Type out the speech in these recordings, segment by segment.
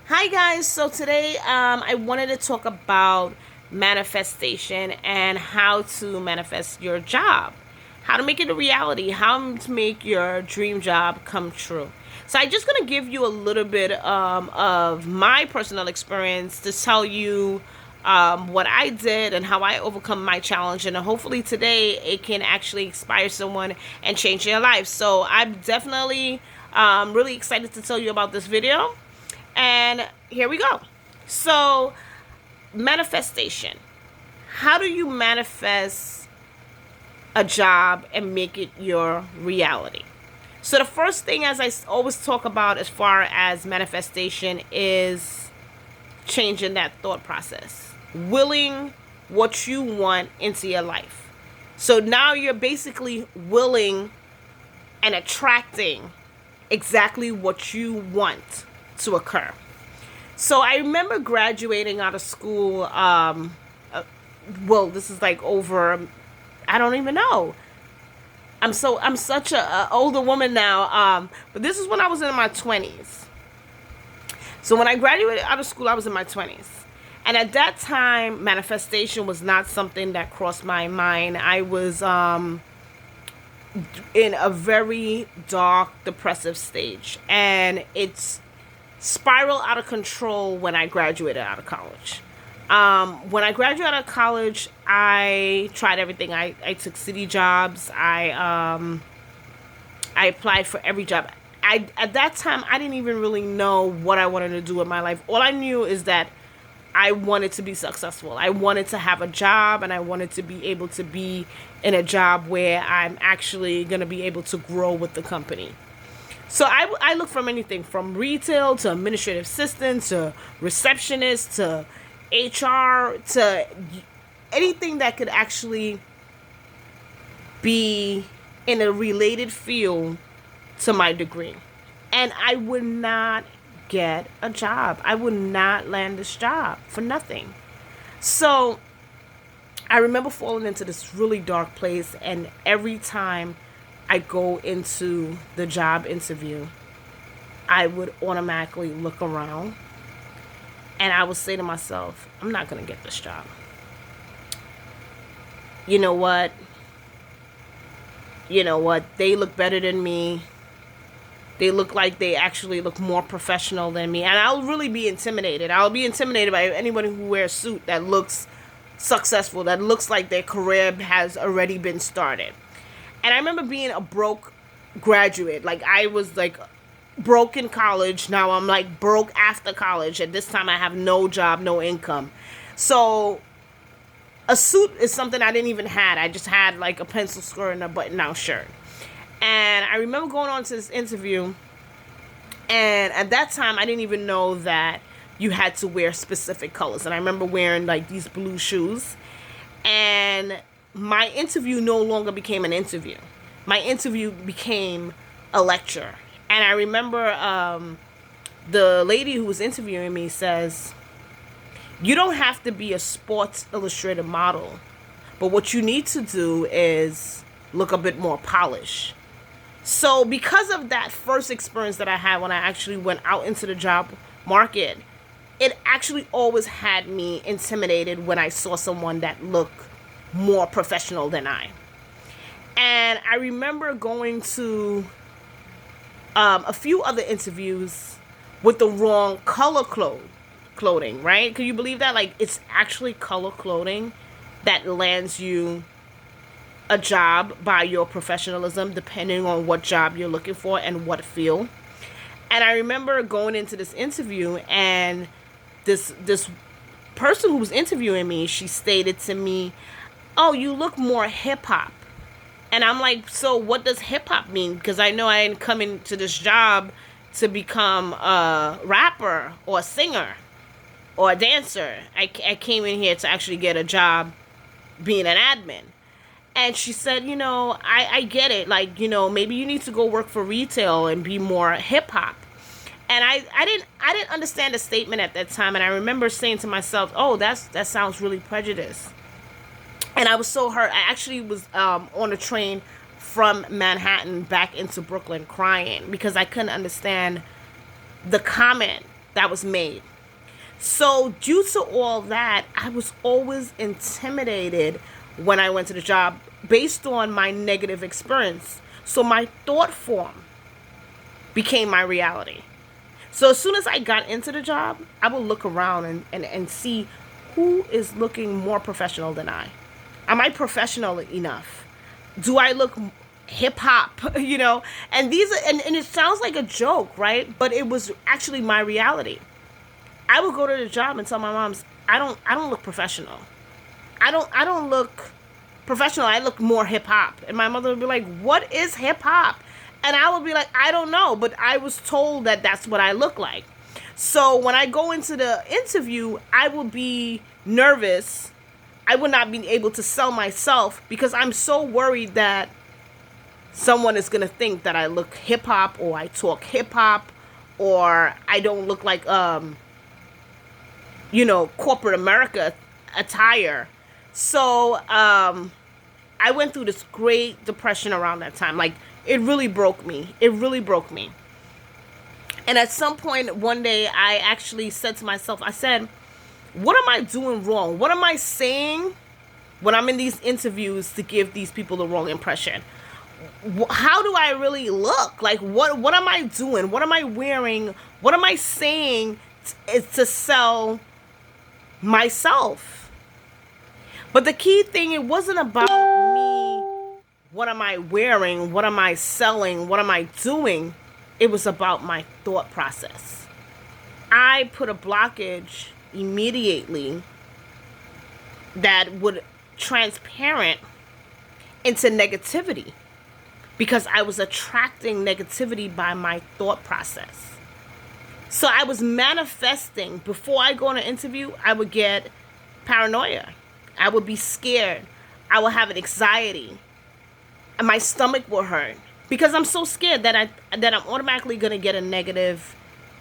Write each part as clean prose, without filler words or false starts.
Hi guys, so today I wanted to talk about manifestation and how to manifest your job, how to make it a reality, how to make your dream job come true. So I'm just going to give you a little bit of my personal experience to tell you what I did and how I overcome my challenge, and hopefully today it can actually inspire someone and change their life. So I'm definitely really excited to tell you about this video. And here we go. So, manifestation. How do you manifest a job and make it your reality? So, the first thing, as I always talk about as far as manifestation, is changing that thought process, willing what you want into your life. So now you're basically willing and attracting exactly what you want to occur. So I remember graduating out of school. Well, this is like over. I don't even know. I'm such a older woman now. But this is when I was in my 20s. So when I graduated out of school, I was in my 20s. And at that time, manifestation was not something that crossed my mind. I was in a very dark, depressive stage. And it's spiraled out of control when I graduated out of college. When I graduated out of college, I tried everything. I took city jobs. I applied for every job. At that time, I didn't even really know what I wanted to do with my life. All I knew is that I wanted to be successful. I wanted to have a job, and I wanted to be able to be in a job where I'm actually going to be able to grow with the company. So I look from anything from retail to administrative assistant to receptionist to HR to anything that could actually be in a related field to my degree. And I would not get a job. I would not land this job for nothing. So I remember falling into this really dark place, and every time I go into the job interview, I would automatically look around and I would say to myself, I'm not going to get this job. You know what? They look better than me. They look like they actually look more professional than me. And I'll really be intimidated. I'll be intimidated by anyone who wears a suit that looks successful, that looks like their career has already been started. And I remember being a broke graduate. Like, I was like broke in college. Now I'm like broke after college. At this time I have no job, no income. So a suit is something I didn't even have. I just had like a pencil skirt and a button-down shirt. And I remember going on to this interview, and at that time I didn't even know that you had to wear specific colors. And I remember wearing like these blue shoes. And my interview no longer became an interview. My interview became a lecture. And I remember the lady who was interviewing me says, you don't have to be a Sports Illustrated model, but what you need to do is look a bit more polished. So because of that first experience that I had when I actually went out into the job market, it actually always had me intimidated when I saw someone that looked more professional than I. And I remember going to a few other interviews with the wrong color clothing, right? Can you believe that? Like, it's actually color clothing that lands you a job by your professionalism, depending on what job you're looking for and what field. And I remember going into this interview, and this person who was interviewing me, she stated to me, oh, you look more hip-hop. And I'm like, so what does hip-hop mean? Because I know I didn't come into this job to become a rapper or a singer or a dancer. I came in here to actually get a job being an admin. And she said, I get it. Like, maybe you need to go work for retail and be more hip-hop. And I didn't understand the statement at that time. And I remember saying to myself, oh, that sounds really prejudiced. And I was so hurt. I actually was on a train from Manhattan back into Brooklyn crying because I couldn't understand the comment that was made. So due to all that, I was always intimidated when I went to the job based on my negative experience. So my thought form became my reality. So as soon as I got into the job, I would look around and see who is looking more professional than I. Am I professional enough? Do I look hip hop? And and it sounds like a joke, right? But it was actually my reality. I would go to the job and tell my moms, I don't look professional. I don't look professional. I look more hip hop. And my mother would be like, what is hip hop? And I would be like, I don't know, but I was told that that's what I look like. So when I go into the interview, I will be nervous. I would not be able to sell myself because I'm so worried that someone is going to think that I look hip hop or I talk hip hop or I don't look like, corporate America attire. So I went through this great depression around that time. Like, it really broke me. And at some point one day, I actually said to myself, I said, what am I doing wrong? What am I saying when I'm in these interviews to give these people the wrong impression? How do I really look? Like, what am I doing? What am I wearing? What am I saying to sell myself? But the key thing, it wasn't about me. What am I wearing? What am I selling? What am I doing? It was about my thought process. I put a blockage immediately that would transparent into negativity because I was attracting negativity by my thought process. So I was manifesting. Before I go on an interview, I would get paranoia. I would be scared. I would have an anxiety. And my stomach will hurt because I'm so scared that I'm automatically going to get a negative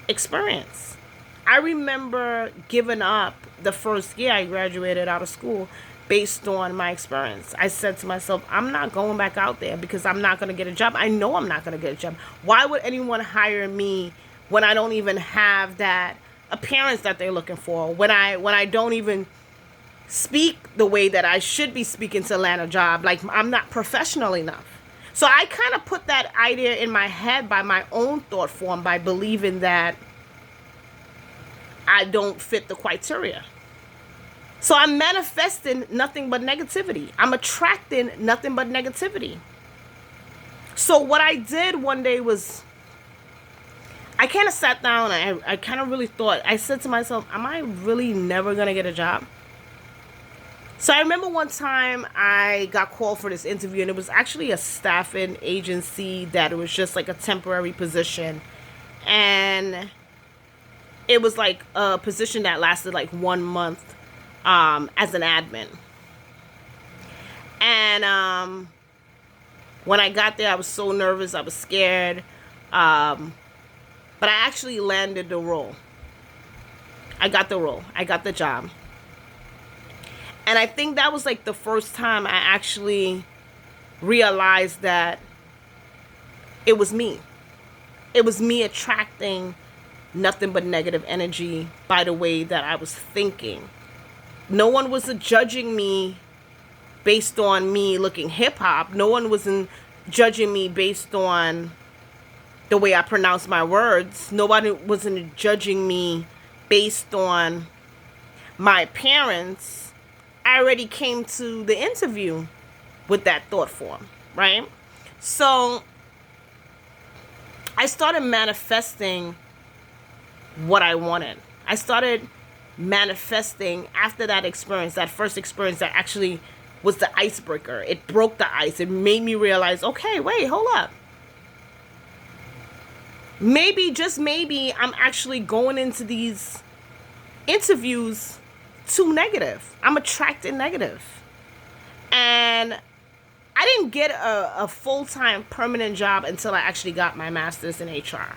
experience. I remember giving up the first year I graduated out of school based on my experience. I said to myself, I'm not going back out there because I'm not going to get a job. I know I'm not going to get a job. Why would anyone hire me when I don't even have that appearance that they're looking for? When I don't even speak the way that I should be speaking to land a job? Like, I'm not professional enough. So I kind of put that idea in my head by my own thought form, by believing that I don't fit the criteria. So I'm manifesting nothing but negativity. I'm attracting nothing but negativity. So what I did one day was, I kind of sat down and I kind of really thought, I said to myself, am I really never going to get a job? So I remember one time I got called for this interview, and it was actually a staffing agency that it was just like a temporary position. And it was like a position that lasted like 1 month as an admin. And when I got there, I was so nervous. I was scared. But I actually landed the role. I got the role. I got the job. And I think that was like the first time I actually realized that it was me. It was me attracting nothing but negative energy by the way that I was thinking. No one was judging me based on me looking hip hop. No one was judging me based on the way I pronounce my words. Nobody wasn't judging me based on my appearance. I already came to the interview with that thought form, right? So I started manifesting what I wanted. I started manifesting after that experience, that first experience that actually was the icebreaker. It broke the ice. It made me realize, okay, wait, hold up. Maybe, just maybe, I'm actually going into these interviews too negative. I'm attracting negative. And I didn't get a full-time permanent job until I actually got my master's in HR.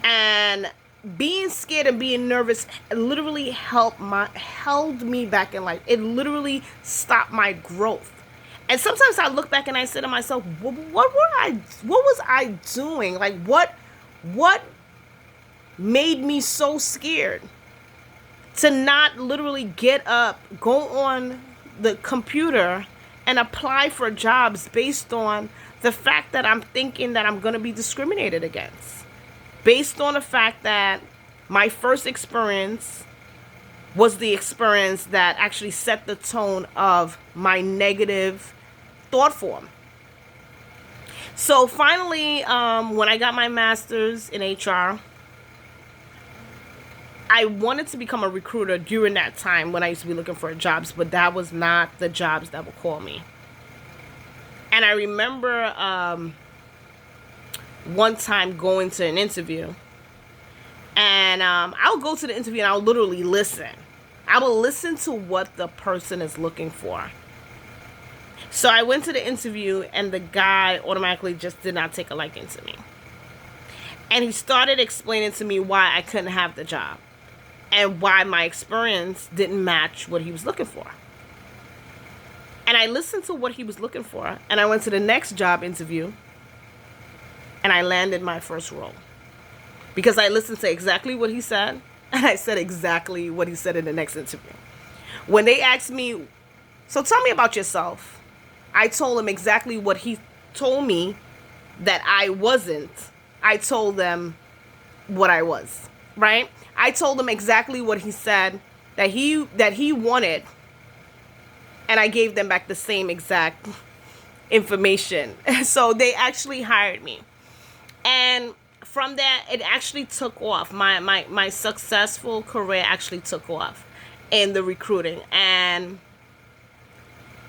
And being scared and being nervous literally held me back in life. It literally stopped my growth. And sometimes I look back and I say to myself, what was I doing? Like, what made me so scared to not literally get up, go on the computer, and apply for jobs based on the fact that I'm thinking that I'm going to be discriminated against. Based on the fact that my first experience was the experience that actually set the tone of my negative thought form. So finally, when I got my master's in HR, I wanted to become a recruiter during that time when I used to be looking for jobs, but that was not the jobs that would call me. And I remember one time going to an interview, and I'll go to the interview and I'll literally listen. I will listen to what the person is looking for. So I went to the interview, and the guy automatically just did not take a liking to me. And he started explaining to me why I couldn't have the job and why my experience didn't match what he was looking for. And I listened to what he was looking for, and I went to the next job interview, and I landed my first role. Because I listened to exactly what he said, and I said exactly what he said in the next interview. When they asked me, so tell me about yourself, I told him exactly what he told me that I wasn't. I told them what I was, right? I told him exactly what he said that he wanted, and I gave them back the same exact information. So they actually hired me. And from that, it actually took off. My successful career actually took off in the recruiting. And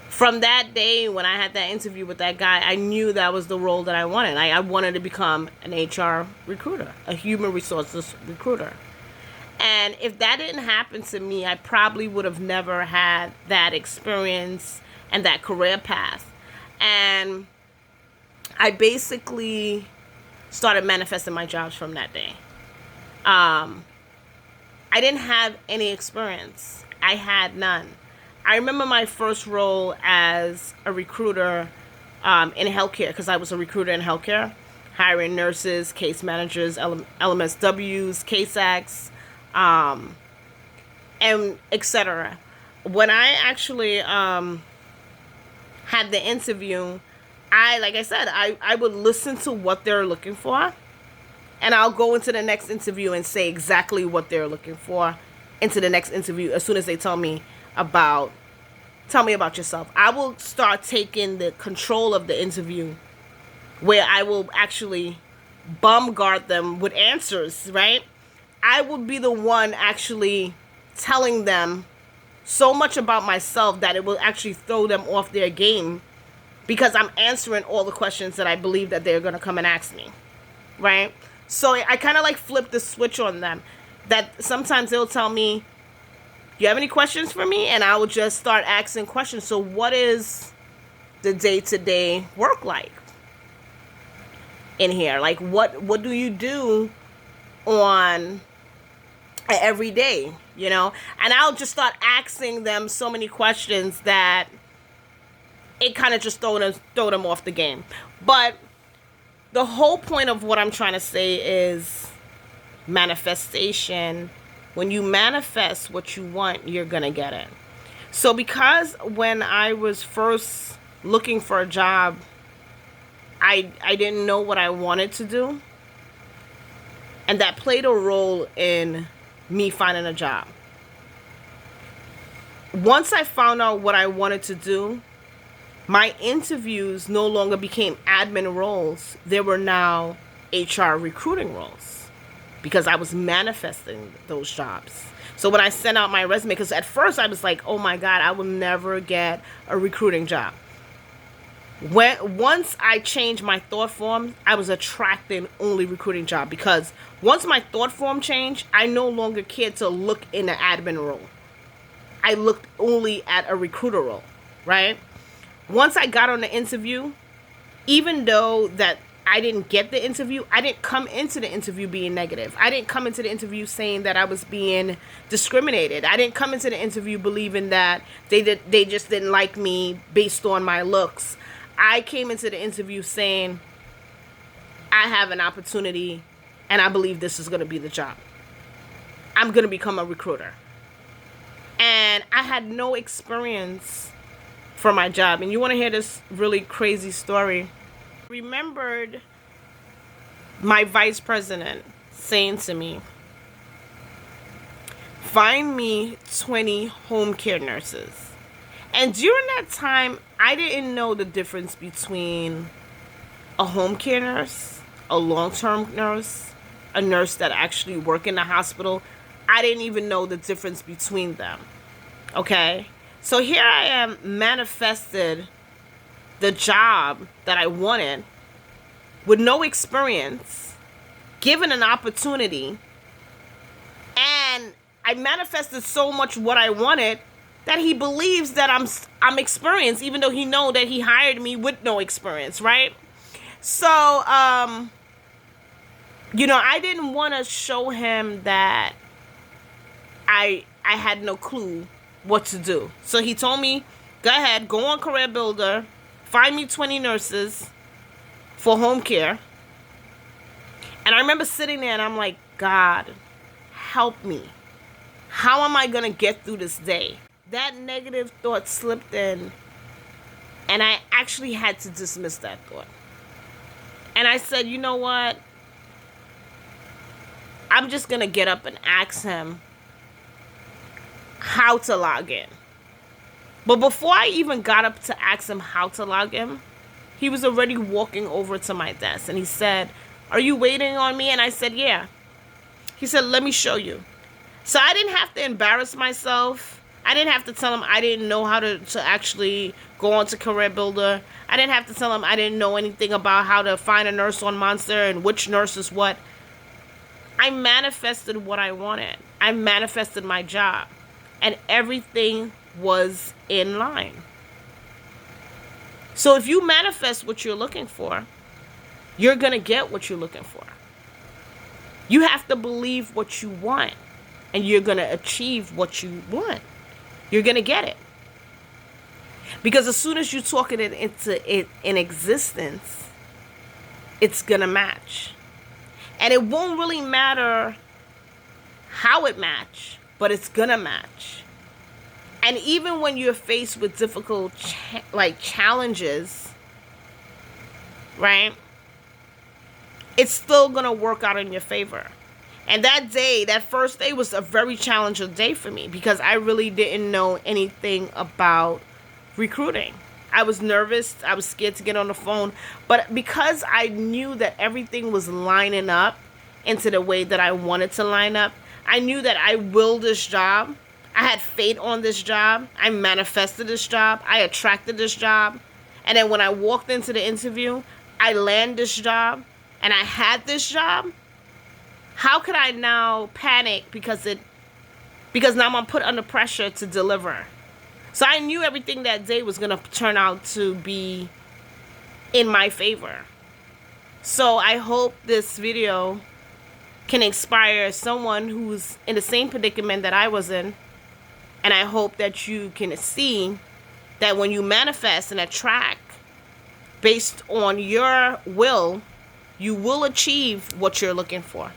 from that day, when I had that interview with that guy, I knew that was the role that I wanted. I wanted to become an HR recruiter, a human resources recruiter. And if that didn't happen to me, I probably would have never had that experience and that career path. And I basically started manifesting my jobs from that day. I didn't have any experience. I had none. I remember my first role as a recruiter in healthcare, because I was a recruiter in healthcare, hiring nurses, case managers, LMSWs, CASACs, and etc. When I actually had the interview, like I said, I would listen to what they're looking for, and I'll go into the next interview and say exactly what they're looking for into the next interview as soon as they tell me about yourself. I will start taking the control of the interview, where I will actually bombard them with answers, right? I would be the one actually telling them so much about myself that it will actually throw them off their game, because I'm answering all the questions that I believe that they're going to come and ask me, right? So I kind of like flip the switch on them, that sometimes they'll tell me, you have any questions for me? And I will just start asking questions. So what is the day-to-day work like in here? Like, what do you do on every day, you know? And I'll just start asking them so many questions that it kind of just throw them off the game. But the whole point of what I'm trying to say is manifestation. When you manifest what you want, you're going to get it. So because when I was first looking for a job, I didn't know what I wanted to do. And that played a role in me finding a job. Once I found out what I wanted to do, my interviews no longer became admin roles. They were now HR recruiting roles, because I was manifesting those jobs. So when I sent out my resume, because at first I was like, oh my God, I will never get a recruiting job. Once I changed my thought form, I was attracting only recruiting job, because once my thought form changed, I no longer cared to look in an admin role. I looked only at a recruiter role, right? Once I got on the interview, even though that I didn't get the interview, I didn't come into the interview being negative. I didn't come into the interview saying that I was being discriminated. I didn't come into the interview believing that they just didn't like me based on my looks. I came into the interview saying, I have an opportunity and I believe this is going to be the job. I'm going to become a recruiter. And I had no experience for my job. And you want to hear this really crazy story? Remembered my vice president saying to me, find me 20 home care nurses. And during that time, I didn't know the difference between a home care nurse, a long-term nurse, a nurse that actually worked in the hospital. I didn't even know the difference between them. Okay? So here I am, manifested the job that I wanted with no experience, given an opportunity, and I manifested so much what I wanted that he believes that I'm experienced, even though he know that he hired me with no experience, right? So, I didn't want to show him that I had no clue what to do. So he told me, go ahead, go on Career Builder, find me 20 nurses for home care. And I remember sitting there and I'm like, God, help me. How am I going to get through this day? That negative thought slipped in, and I actually had to dismiss that thought. And I said, you know what? I'm just going to get up and ask him how to log in. But before I even got up to ask him how to log in, he was already walking over to my desk, and he said, are you waiting on me? And I said, yeah. He said, let me show you. So I didn't have to embarrass myself. I didn't have to tell him I didn't know how to actually go on to Career Builder. I didn't have to tell him I didn't know anything about how to find a nurse on Monster and which nurse is what. I manifested what I wanted. I manifested my job. And everything was in line. So if you manifest what you're looking for, you're going to get what you're looking for. You have to believe what you want, and you're going to achieve what you want. You're going to get it. Because as soon as you talk it into it in existence, it's going to match. And it won't really matter how it match, but it's going to match. And even when you're faced with difficult challenges, right? It's still going to work out in your favor. And that first day was a very challenging day for me because I really didn't know anything about recruiting. I was nervous. I was scared to get on the phone. But because I knew that everything was lining up into the way that I wanted to line up, I knew that I willed this job. I had faith on this job. I manifested this job. I attracted this job. And then when I walked into the interview, I landed this job and I had this job. How could I now panic because now I'm put under pressure to deliver? So I knew everything that day was going to turn out to be in my favor. So I hope this video can inspire someone who's in the same predicament that I was in. And I hope that you can see that when you manifest and attract based on your will, you will achieve what you're looking for.